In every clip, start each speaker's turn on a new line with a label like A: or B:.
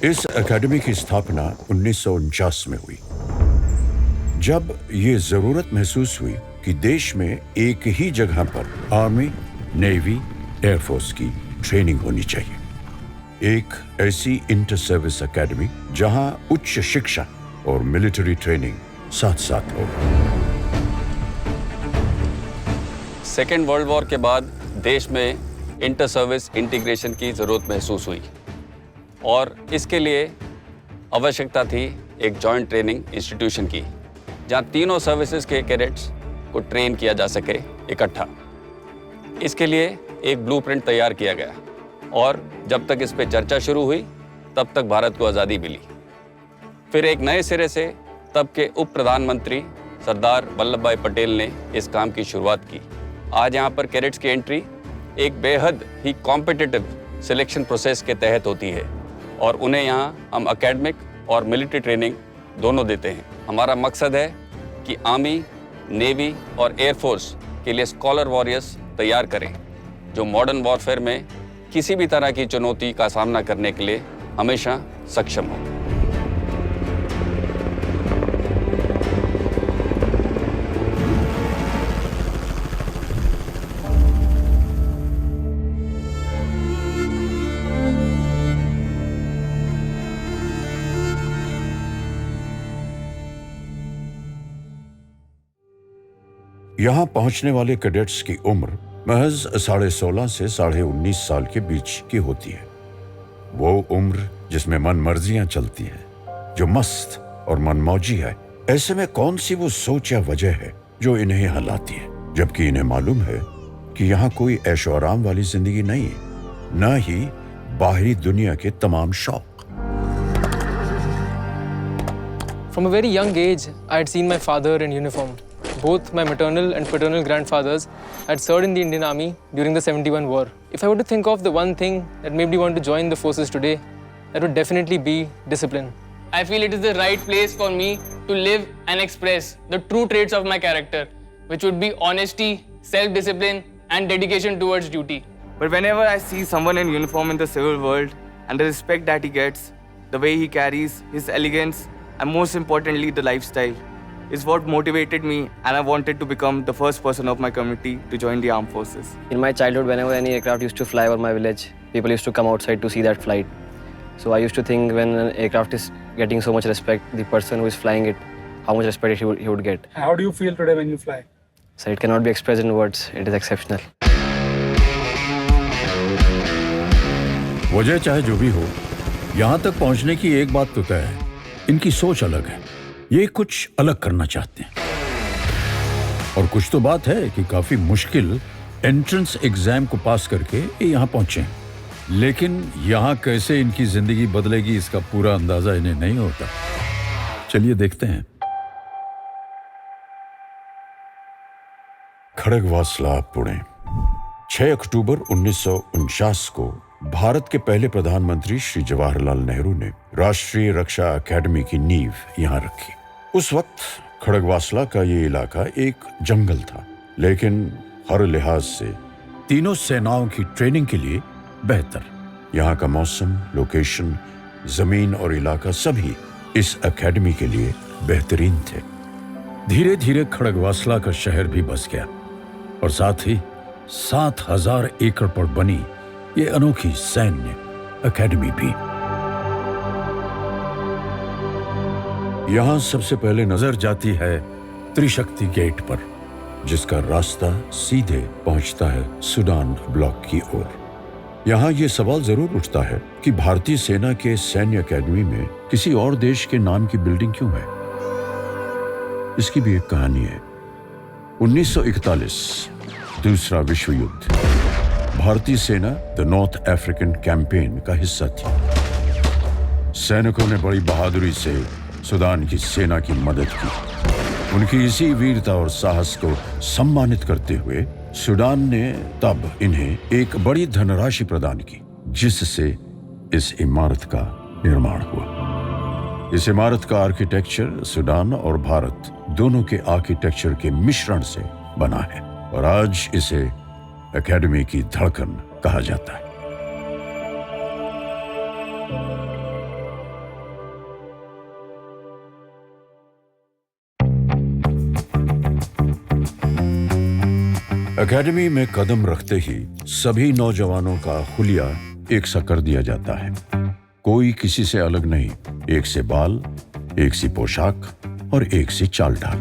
A: इस एकेडमी की स्थापना 1949 में हुई, जब ये जरूरत महसूस हुई कि देश में एक ही जगह पर आर्मी, नेवी, एयरफोर्स की ट्रेनिंग होनी चाहिए। एक ऐसी इंटर सर्विस एकेडमी जहां उच्च शिक्षा और मिलिट्री ट्रेनिंग साथ साथ हो।
B: सेकेंड वर्ल्ड वॉर के बाद देश में इंटर सर्विस इंटीग्रेशन की ज़रूरत महसूस हुई और इसके लिए आवश्यकता थी एक जॉइंट ट्रेनिंग इंस्टीट्यूशन की, जहां तीनों सर्विसेज के कैडेट्स को ट्रेन किया जा सके इकट्ठा। इसके लिए एक ब्लूप्रिंट तैयार किया गया और जब तक इस पर चर्चा शुरू हुई तब तक भारत को आज़ादी मिली। फिर एक नए सिरे से तब के उप प्रधानमंत्री सरदार वल्लभ भाई पटेल ने इस काम की शुरुआत की। आज यहाँ पर कैडेट्स की एंट्री एक बेहद ही कॉम्पिटिटिव सिलेक्शन प्रोसेस के तहत होती है और उन्हें यहाँ हम एकेडमिक और मिलिट्री ट्रेनिंग दोनों देते हैं। हमारा मकसद है कि आर्मी, नेवी और एयरफोर्स के लिए स्कॉलर वॉरियर्स तैयार करें जो मॉडर्न वॉरफेयर में किसी भी तरह की चुनौती का सामना करने के लिए हमेशा सक्षम हो।
A: यहां पहुंचने वाले कैडेट्स की उम्र महज 16.5 से 19.5 साल के बीच की होती है। वो उम्र जिसमें मनमर्जियां चलती हैं, जो मस्त और मनमौजी है। ऐसे में कौन सी वो सोच या वजह है जो इन्हें यहाँ लाती है, जबकि इन्हें मालूम है कि यहाँ कोई ऐशो आराम वाली जिंदगी नहीं है, न ही बाहरी दुनिया के तमाम शौक।
C: From a very young age, I had seen my father in uniform. Both my maternal and paternal grandfathers had served in the Indian Army during the 71 war. If I were to think of the one thing that made me want to join the forces today, that would definitely be discipline.
D: I feel it is the right place for me to live and express the true traits of my character, which would be honesty, self-discipline, and dedication towards duty.
E: But whenever I see someone in uniform in the civil world and the respect that he gets, the way he carries, his elegance, and most importantly, the lifestyle, is what motivated me, and I wanted to become the first person of my community to join the armed forces.
F: In my childhood, whenever any aircraft used to fly over my village, people used to come outside to see that flight. So I used to think when an aircraft is getting so much respect, the person who is flying it, how much respect he would get.
G: How do you feel today when you fly?
F: So it cannot be expressed in words. It is exceptional.
A: वजह चाहे जो भी हो, यहाँ तक पहुँचने की एक बात तो तय है, इनकी सोच अलग है। ये कुछ अलग करना चाहते हैं और कुछ तो बात है कि काफी मुश्किल एंट्रेंस एग्जाम को पास करके ये यहाँ पहुंचे हैं। लेकिन यहाँ कैसे इनकी जिंदगी बदलेगी इसका पूरा अंदाजा इन्हें नहीं होता। चलिए देखते हैं। खड़गवासला, पुणे, 6 अक्टूबर 1949 को भारत के पहले प्रधानमंत्री श्री जवाहरलाल नेहरू ने राष्ट्रीय रक्षा अकेडमी की नींव यहाँ रखी। उस वक्त खड़गवासला का ये इलाका एक जंगल था, लेकिन हर लिहाज से तीनों सेनाओं की ट्रेनिंग के लिए बेहतर। यहाँ का मौसम, लोकेशन, जमीन और इलाका सभी इस एकेडमी के लिए बेहतरीन थे। धीरे धीरे खड़गवासला का शहर भी बस गया और साथ ही 7,000 एकड़ पर बनी ये अनोखी सैन्य एकेडमी भी। यहां सबसे पहले नजर जाती है त्रिशक्ति गेट पर, जिसका रास्ता सीधे पहुंचता है सूडान ब्लॉक की ओर। यहां ये सवाल जरूर उठता है कि भारतीय सेना के सैन्य एकेडमी में किसी और देश के नाम की बिल्डिंग क्यों है। इसकी भी एक कहानी है। 1941 दूसरा विश्व युद्ध, भारतीय सेना द नॉर्थ अफ्रीकन कैंपेन का हिस्सा थी। सैनिकों ने बड़ी बहादुरी से सूडान की सेना की मदद की। उनकी इसी वीरता और साहस को सम्मानित करते हुए सूडान ने तब इन्हें एक बड़ी धनराशि प्रदान की, जिससे इस इमारत का निर्माण हुआ। इस इमारत का आर्किटेक्चर सूडान और भारत दोनों के आर्किटेक्चर के मिश्रण से बना है और आज इसे एकेडमी की धड़कन कहा जाता है। एकेडमी में कदम रखते ही सभी नौजवानों का हुलिया एक सा कर दिया जाता है। कोई किसी से अलग नहीं, एक से बाल, एक सी पोशाक और एक सी चाल ढाल।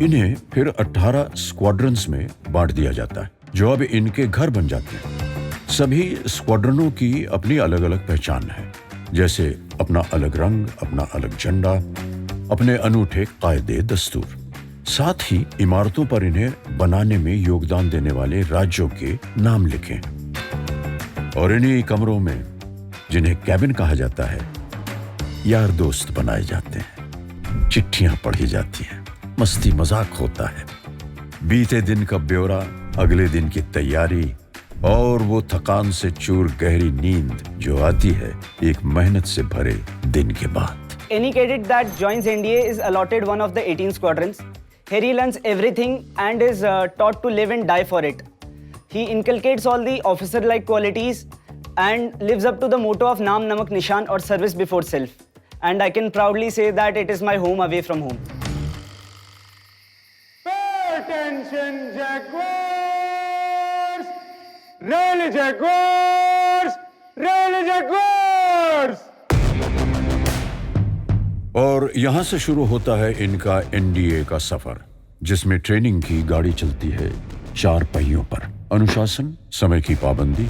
A: इन्हें फिर 18 स्क्वाड्रंस में बांट दिया जाता है, जो अब इनके घर बन जाते हैं। सभी स्क्वाड्रनों की अपनी अलग अलग पहचान है, जैसे अपना अलग रंग, अपना अलग झंडा, अपने अनूठे कायदे दस्तूर। साथ ही इमारतों पर इन्हें बनाने में योगदान देने वाले राज्यों के नाम लिखें। और इन्हीं कमरों में, जिन्हें कैबिन कहा जाता है, यार दोस्त बनाए जाते हैं, चिट्ठियां पढ़ी जाती हैं, मस्ती मजाक होता है, बीते दिन का ब्यौरा, अगले दिन की तैयारी और वो थकान से चूर गहरी नींद जो आती है एक मेहनत से भरे दिन के बाद।
G: Any cadet that joins NDA is allotted one of the 18 squadrons. Here he learns everything and is taught to live and die for it. He inculcates all the officer-like qualities and lives up to the motto of Naam Namak Nishan or service before self. And I can proudly say that it is my home away from home.
H: Pay attention, Jaguars! Really, Jaguars! Really, Jaguars!
A: और यहां से शुरू होता है इनका NDA का सफर, जिसमें training की गाड़ी चलती है 4 पहियों पर। अनुशासन, समय की पाबंदी,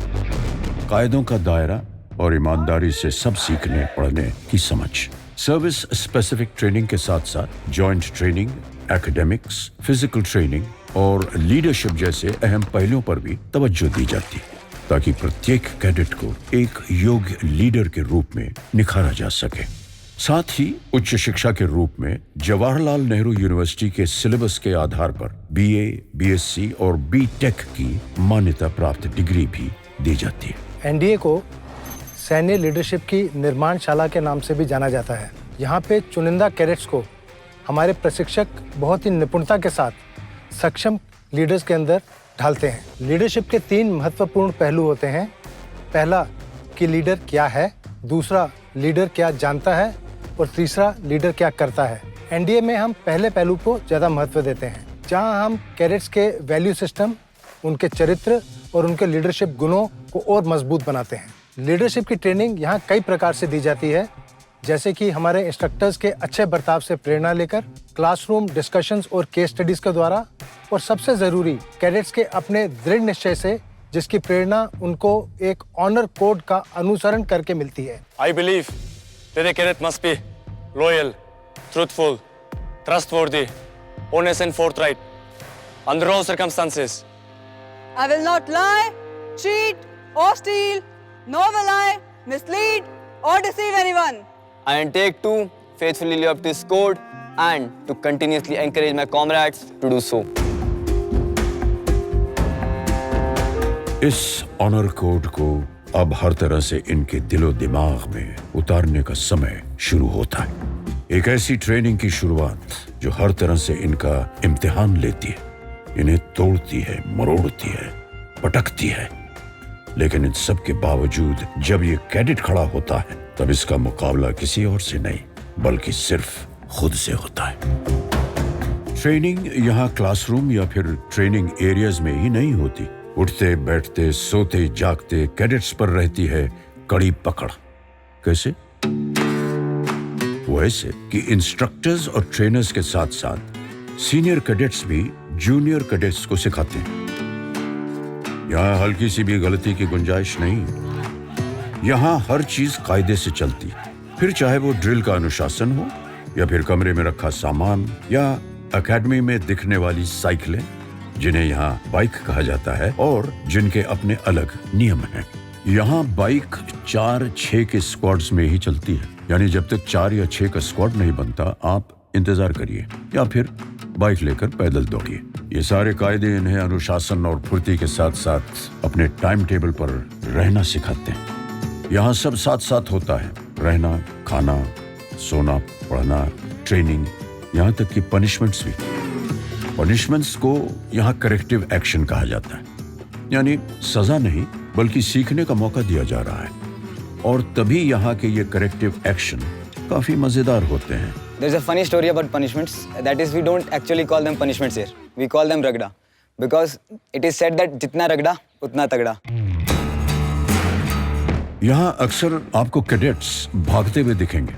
A: कायदों का दायरा और ईमानदारी से सब सीखने पढ़ने की समझ। सर्विस स्पेसिफिक ट्रेनिंग के साथ साथ joint training, academics, physical training और लीडरशिप जैसे अहम पहलुओं पर भी तवज्जो दी जाती है, ताकि प्रत्येक कैडेट को एक योग्य लीडर के रूप में निखारा जा सके। साथ ही उच्च शिक्षा के रूप में जवाहरलाल नेहरू यूनिवर्सिटी के सिलेबस के आधार पर बीए, बीएससी और बीटेक की मान्यता प्राप्त डिग्री भी दी जाती है।
I: एनडीए को सैन्य लीडरशिप की निर्माणशाला के नाम से भी जाना जाता है। यहाँ पे चुनिंदा कैडेट्स को हमारे प्रशिक्षक बहुत ही निपुणता के साथ सक्षम लीडर्स के अंदर ढालते हैं। लीडरशिप के 3 महत्वपूर्ण पहलू होते हैं। पहला कि लीडर क्या है, दूसरा लीडर क्या जानता है और तीसरा लीडर क्या करता है। एनडीए में हम पहले पहलू को ज़्यादा महत्व देते हैं, जहां हम कैडेट्स के वैल्यू सिस्टम, उनके चरित्र और उनके लीडरशिप गुणों को और मजबूत बनाते हैं। लीडरशिप की ट्रेनिंग यहाँ कई प्रकार से दी जाती है, जैसे कि हमारे इंस्ट्रक्टर्स के अच्छे बर्ताव से प्रेरणा लेकर, क्लासरूम डिस्कशंस और केस स्टडीज के द्वारा, और सबसे ज़रूरी कैडेट्स के अपने दृढ़ निश्चय से, जिसकी प्रेरणा उनको एक ऑनर कोड का अनुसरण करके मिलती है।
J: I believe that a cadet must be loyal, truthful, trustworthy, honest and forthright under all circumstances.
K: I will not lie, cheat or steal, nor will I mislead or deceive anyone.
E: I undertake to faithfully live up to this code and to continuously encourage my comrades to do so.
A: इस honour code को अब हर तरह से इनके दिलो दिमाग में उतारने का समय शुरू होता है। एक ऐसी ट्रेनिंग की शुरुआत जो हर तरह से इनका इम्तिहान लेती है, इन्हें तोड़ती है, मरोड़ती है, पटकती है। लेकिन इन सब के बावजूद जब ये कैडेट खड़ा होता है, तब इसका मुकाबला किसी और से नहीं, बल्कि सिर्फ खुद से होता है। ट्रेनिंग यहाँ क्लासरूम या फिर ट्रेनिंग एरियाज में ही नहीं होती। उठते बैठते सोते जागते कैडेट्स पर रहती है कड़ी पकड़। कैसे? वो ऐसे कि इंस्ट्रक्टर्स और ट्रेनर्स के साथ साथ सीनियर कैडेट्स भी जूनियर कैडेट्स को सिखाते हैं। यहाँ हल्की सी भी गलती की गुंजाइश नहीं। यहाँ हर चीज कायदे से चलती, फिर चाहे वो ड्रिल का अनुशासन हो या फिर कमरे में रखा सामान या एकेडमी में दिखने वाली साइकिलें, जिन्हें यहाँ बाइक कहा जाता है और जिनके अपने अलग नियम हैं। यहाँ बाइक 4-6 के स्क्वाड्स में ही चलती है, यानी जब तक 4 या 6 का स्क्वाड नहीं बनता, आप इंतजार करिए या फिर बाइक लेकर पैदल दौड़िए। ये सारे कायदे इन्हें अनुशासन और फुर्ती के साथ साथ अपने टाइम टेबल पर रहना सिखाते हैं। यहाँ सब साथ साथ होता है, रहना, खाना, सोना, पढ़ना, ट्रेनिंग, यहाँ तक कि पनिशमेंट्स भी। पनिशमेंट्स को यहाँ करेक्टिव एक्शन कहा जाता है, यानी सजा नहीं बल्कि सीखने का मौका दिया जा रहा है। और तभी यहाँ के ये करेक्टिव एक्शन काफी मजेदार होते हैं।
E: There's a funny story about punishments. That is, we don't actually call them punishments here. We call them ragda.
L: Because it is said that जितना रगड़ा उतना तगड़ा.
A: यहाँ अक्सर आपको कैडेट्स भागते हुए दिखेंगे.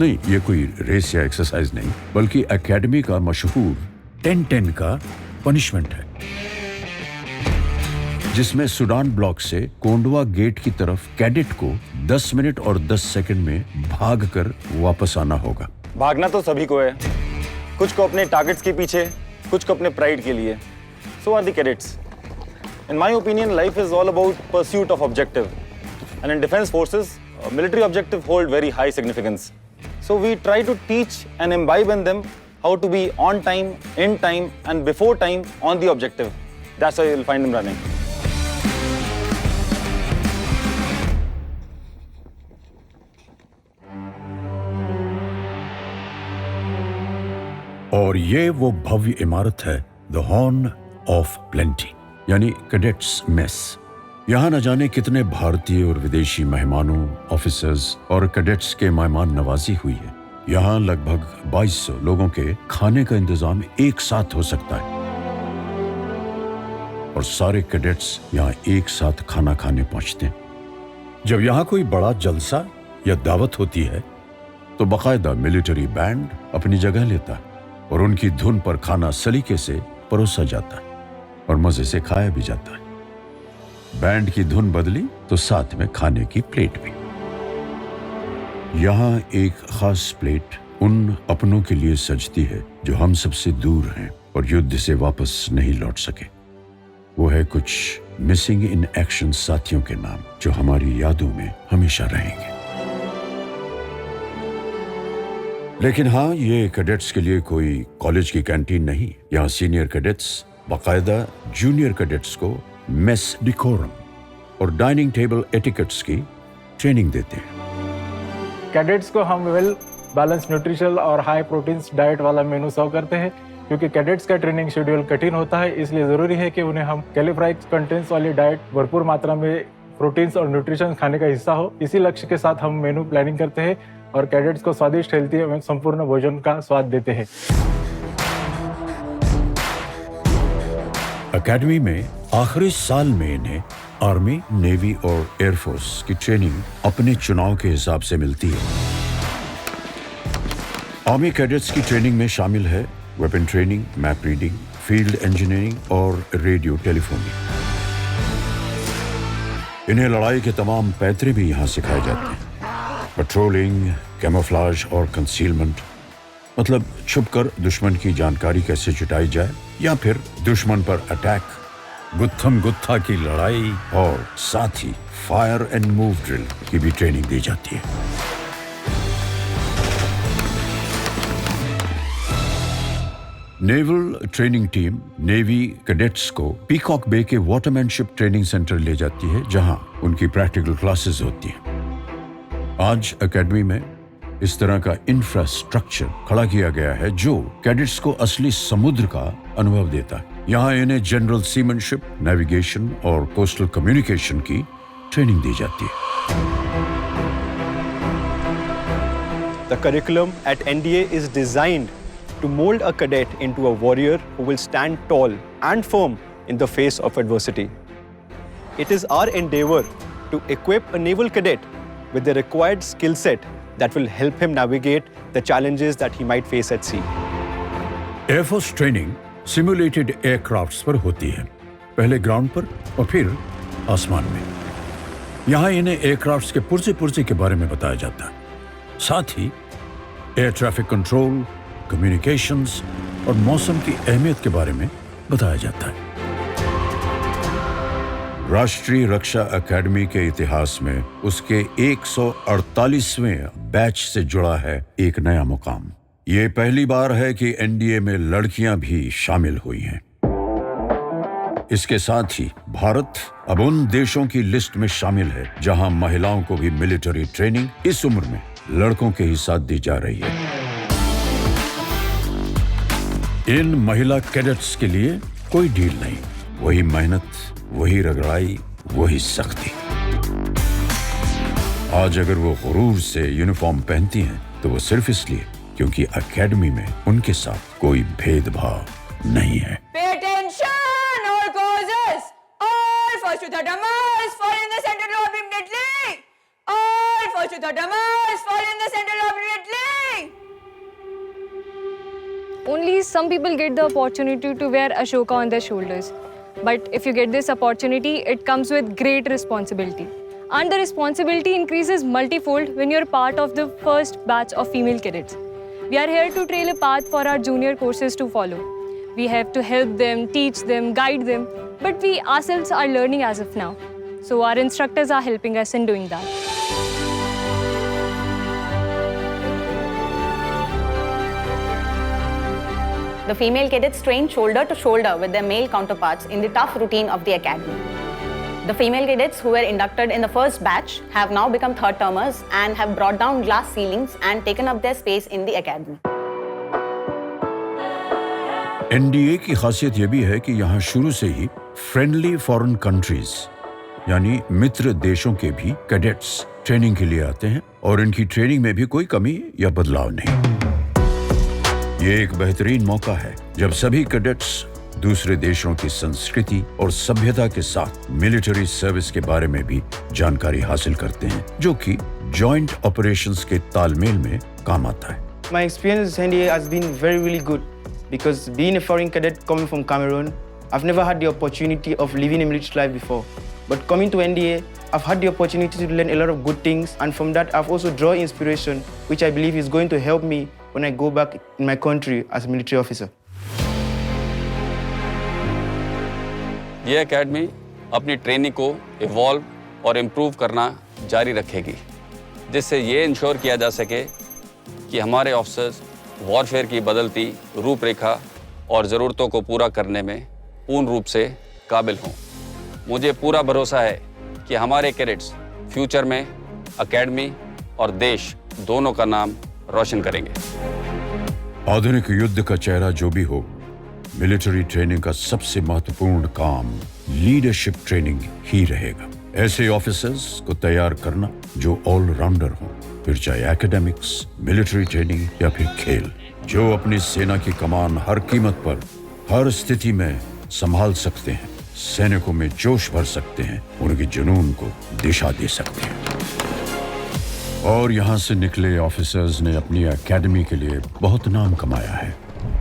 A: नहीं, ये कोई रेस या एक्सरसाइज नहीं, बल्कि एकेडमी का मशहूर 10-10 का पनिशमेंट है, जिसमें सूडान ब्लॉक से कोंडवा गेट की तरफ कैडेट को 10 मिनट और 10 सेकंड में भागकर वापस आना होगा.
J: भागना तो सभी को है, कुछ को अपने टारगेट्स के पीछे, कुछ को अपने प्राइड के लिए. So are the cadets. In my opinion, life is all about pursuit of objective. And in defense forces, military objectives hold very high significance. So we try to teach and imbibe in them how to be on time, in time, and before time on the objective. That's why you'll find them running.
A: और ये वो भव्य इमारत है, the horn of plenty, यानी cadets mess. यहाँ न जाने कितने भारतीय और विदेशी मेहमानों, ऑफिसर्स और कैडेट्स के मेहमान नवाजी हुई है. यहाँ लगभग 2200 लोगों के खाने का इंतजाम एक साथ हो सकता है, और सारे कैडेट्स यहाँ एक साथ खाना खाने पहुंचते हैं. जब यहाँ कोई बड़ा जलसा या दावत होती है तो बाकायदा मिलिट्री बैंड अपनी जगह लेता है और उनकी धुन पर खाना सलीके से परोसा जाता है और मजे से खाया भी जाता है. बैंड की धुन बदली तो साथ में खाने की प्लेट भी. यहाँ एक खास प्लेट उन अपनों के लिए सजती है जो हम सबसे दूर हैं और युद्ध से वापस नहीं लौट सके. वो है कुछ मिसिंग इन एक्शन साथियों के नाम जो हमारी यादों में हमेशा रहेंगे. लेकिन हाँ, ये कैडेट्स के लिए कोई कॉलेज की कैंटीन नहीं. यहाँ सीनियर कैडेट्स बाकायदा जूनियर कैडेट्स को मेस डिकोरम और डाइनिंग टेबल एटिकेट्स की ट्रेनिंग देते हैं.
M: कैडेट्स को हम वेल बैलेंस न्यूट्रिशनल और हाई प्रोटीन्स डाइट वाला मेनू सर्व करते हैं. क्योंकि कैडेट्स का ट्रेनिंग शेड्यूल कठिन होता है, इसलिए ज़रूरी है कि उन्हें हम कैलोरीज कंटेंट्स वाली डाइट, भरपूर मात्रा में प्रोटीन्स और न्यूट्रिशन खाने का हिस्सा हो. इसी लक्ष्य के साथ हम मेनू प्लानिंग करते हैं और कैडेट्स को स्वादिष्ट, हेल्थी एवं संपूर्ण भोजन का स्वाद देते हैं.
A: एकेडमी में आखिरी साल में इन्हें आर्मी, नेवी और एयरफोर्स की ट्रेनिंग अपने चुनाव के हिसाब से मिलती है. आर्मी कैडेट्स की ट्रेनिंग में शामिल है weapon training, map reading, field engineering और रेडियो टेलीफोनी. इन्हें लड़ाई के तमाम पैतरे भी यहाँ सिखाए जाते हैं. पेट्रोलिंग, कैमोफ्लेज और कंसीलमेंट, मतलब छुपकर दुश्मन की जानकारी कैसे जुटाई जाए, या फिर दुश्मन पर अटैक, गुत्थम गुत्था की लड़ाई, और साथ ही फायर एंड मूव ड्रिल की भी ट्रेनिंग दी जाती है. Naval training team navy cadets को पीकॉक बे के वाटरमैनशिप ट्रेनिंग सेंटर ले जाती है, जहां उनकी प्रैक्टिकल क्लासेस होती हैं. आज एकेडमी में इस तरह का इंफ्रास्ट्रक्चर खड़ा किया गया है जो कैडेट्स को असली समुद्र का अनुभव देता है. यहाँ इन्हें जनरल सीमनशिप, नेविगेशन और कोस्टल कम्युनिकेशन की ट्रेनिंग दी जाती है.
N: The curriculum at NDA is designed to mold a cadet into a warrior who will stand tall and firm in the face of adversity. It is our endeavor to equip a naval cadet with the required skill set that will help him navigate the challenges that he might face at sea.
A: Air Force training simulated aircrafts पर होती है, पहले ground पर और फिर आसमान में. यहाँ इन्हें एयरक्राफ्ट्स के पुर्जे के बारे में बताया जाता है. साथ ही एयर ट्रैफिक कंट्रोल, कम्युनिकेशंस और मौसम की अहमियत के बारे में बताया जाता है. राष्ट्रीय रक्षा अकेडमी के इतिहास में उसके 148वें बैच से जुड़ा है एक नया मुकाम. ये पहली बार है कि एनडीए में लड़कियां भी शामिल हुई हैं. इसके साथ ही भारत अब उन देशों की लिस्ट में शामिल है जहां महिलाओं को भी मिलिट्री ट्रेनिंग इस उम्र में लड़कों के ही साथ दी जा रही है. इन महिला कैडेट्स के लिए कोई ढील नहीं. वही मेहनत, वही रगड़ाई, वही सख्ती. आज अगर वो गुरूर से यूनिफॉर्म पहनती हैं तो वो सिर्फ इसलिए क्योंकि एकेडमी में उनके साथ कोई भेदभाव नहीं है.
K: Pay attention, Fortutatamers, fall in the central lobe immediately. All Fortutatamers, fall in the central lobe immediately.
O: Only some people get the opportunity to wear Ashoka on their shoulders. But if you get this opportunity, it comes with great responsibility. And the responsibility increases multifold when you're part of the first batch of female cadets. We are here to trail a path for our junior courses to follow. We have to help them, teach them, guide them, but we ourselves are learning as of now. So our instructors are helping us in doing that.
P: The female cadets train shoulder to shoulder with their male counterparts in the tough routine of the academy. The female cadets who were inducted in the first batch have now become third termers and have brought down glass ceilings and taken up their space in the academy.
A: NDA की खासियत यह भी है कि यहाँ शुरू से ही friendly foreign countries यानी मित्र देशों के भी कैडेट्स ट्रेनिंग के लिए आते हैं और इनकी ट्रेनिंग में भी कोई कमी या बदलाव नहीं। ये एक बेहतरीन मौका है जब सभी कैडेट्स दूसरे देशों की संस्कृति और सभ्यता के साथ मिलिट्री सर्विस के बारे में भी जानकारी हासिल करते हैं, जो कि जॉइंट ऑपरेशंस के तालमेल में काम आता है।
Q: My experience in NDA has been really good because being a foreign cadet coming from Cameroon, I've never had the opportunity of living a military life before. But coming to NDA, I've had the opportunity to learn a lot of good things, and from that I've also drawn inspiration, which I believe is going to help me when I go back in my country as a military officer.
B: ये academy अपनी training को evolve और improve करना जारी रखेगी, जिससे ये ensure किया जा सके कि हमारे ऑफिसर्स वॉरफेयर की बदलती रूपरेखा और ज़रूरतों को पूरा करने में पूर्ण रूप से काबिल हों। मुझे पूरा भरोसा है कि हमारे कैडेट्स फ्यूचर में एकेडमी और देश दोनों का नाम रोशन करेंगे।
A: आधुनिक युद्ध का चेहरा जो भी हो, मिलिट्री ट्रेनिंग का सबसे महत्वपूर्ण काम लीडरशिप ट्रेनिंग ही रहेगा। ऐसे ऑफिसर्स को तैयार करना जो ऑलराउंडर हों, फिर चाहे एकेडमिक्स, मिलिट्री ट्रेनिंग या फिर खेल, जो अपनी सेना की कमान हर कीमत पर हर स्थिति में संभाल सकते हैं, सैनिकों में जोश भर सकते हैं, उनके जुनून को दिशा दे सकते हैं। और यहाँ से निकले ऑफिसर्स ने अपनी एकेडमी के लिए बहुत नाम कमाया है।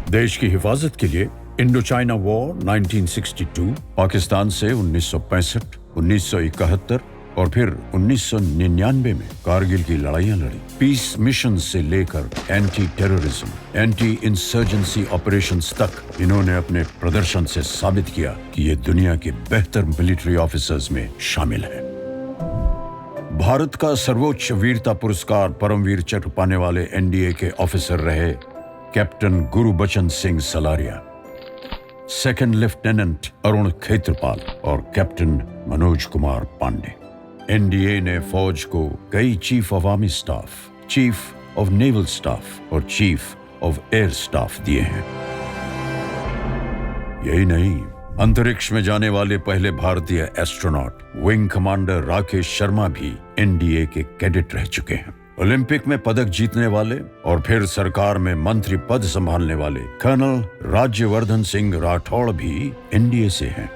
A: देश की हिफाजत के लिए इंडो चाइना वॉर 1962, पाकिस्तान से 1965, 1971 और फिर 1999 में कारगिल की लड़ाइयां लड़ी। पीस मिशन से लेकर anti terrorism, anti insurgency operations तक इन्होंने अपने प्रदर्शन से साबित किया कि ये दुनिया के बेहतर मिलिट्री ऑफिसर्स में शामिल है। भारत का सर्वोच्च वीरता पुरस्कार परमवीर चक्र पाने वाले एनडीए के ऑफिसर रहे captain Gurbachan Singh Salaria, second lieutenant Arun Khetarpal और कैप्टन मनोज कुमार पांडे। एनडीए ने फौज को कई chief of army staff, chief of naval staff और चीफ ऑफ एयर स्टाफ दिए हैं। यही नहीं, अंतरिक्ष में जाने वाले पहले भारतीय astronaut wing commander Rakesh Sharma भी एनडीए के कैडेट रह चुके हैं। ओलंपिक में पदक जीतने वाले और फिर सरकार में मंत्री पद संभालने वाले कर्नल राज्यवर्धन सिंह राठौड़ भी एनडीए से हैं।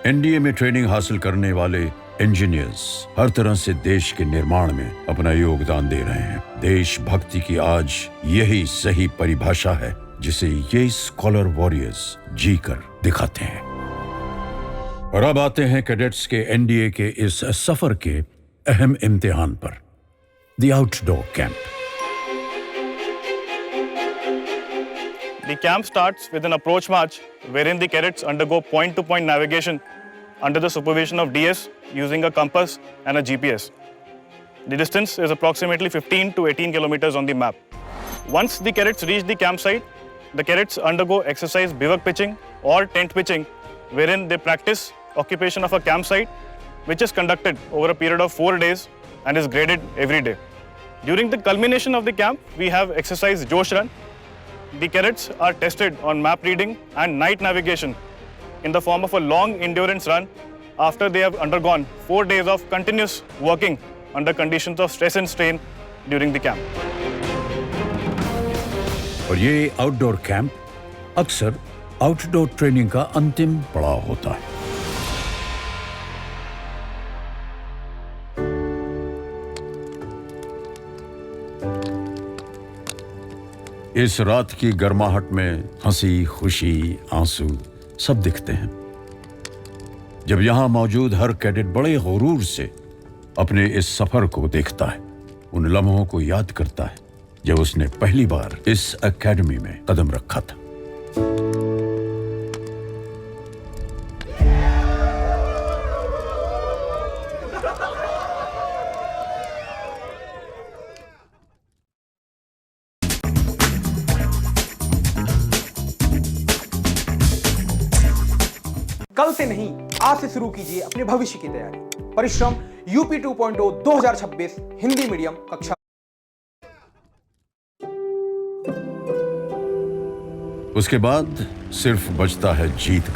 A: एनडीए में ट्रेनिंग हासिल करने वाले इंजीनियर्स हर तरह से देश के निर्माण में अपना योगदान दे रहे हैं। देशभक्ति की आज यही सही परिभाषा है जिसे ये स्कॉलर वॉरियर्स जीकर दिखाते हैं। और अब आते हैं कैडेट्स के एनडीए के इस सफर के अहम इम्तिहान पर, The outdoor camp.
R: The camp starts with an approach march wherein the cadets undergo point-to-point navigation under the supervision of DS using a compass and a GPS. The distance is approximately 15 to 18 kilometers on the map. Once the cadets reach the campsite, the cadets undergo exercise bivouac pitching or tent pitching wherein they practice occupation of a campsite which is conducted over a period of 4 days and is graded every day. During the culmination of the camp, we have exercise Josh Run. The cadets are tested on map reading and night navigation in the form of a long endurance run after they have undergone 4 days of continuous working under conditions of stress and strain during the camp.
A: और ये outdoor camp अक्सर outdoor training का अंतिम पड़ाव होता है। इस रात की गर्माहट में हंसी, खुशी, आंसू सब दिखते हैं। जब यहां मौजूद हर कैडेट बड़े गुरूर से अपने इस सफर को देखता है, उन लम्हों को याद करता है जब उसने पहली बार इस एकेडमी में कदम रखा था।
S: कल से नहीं, आज से शुरू कीजिए अपने भविष्य की तैयारी। परिश्रम यूपी 2.0 2026 हिंदी मीडियम कक्षा।
A: उसके बाद सिर्फ बचता है जीत।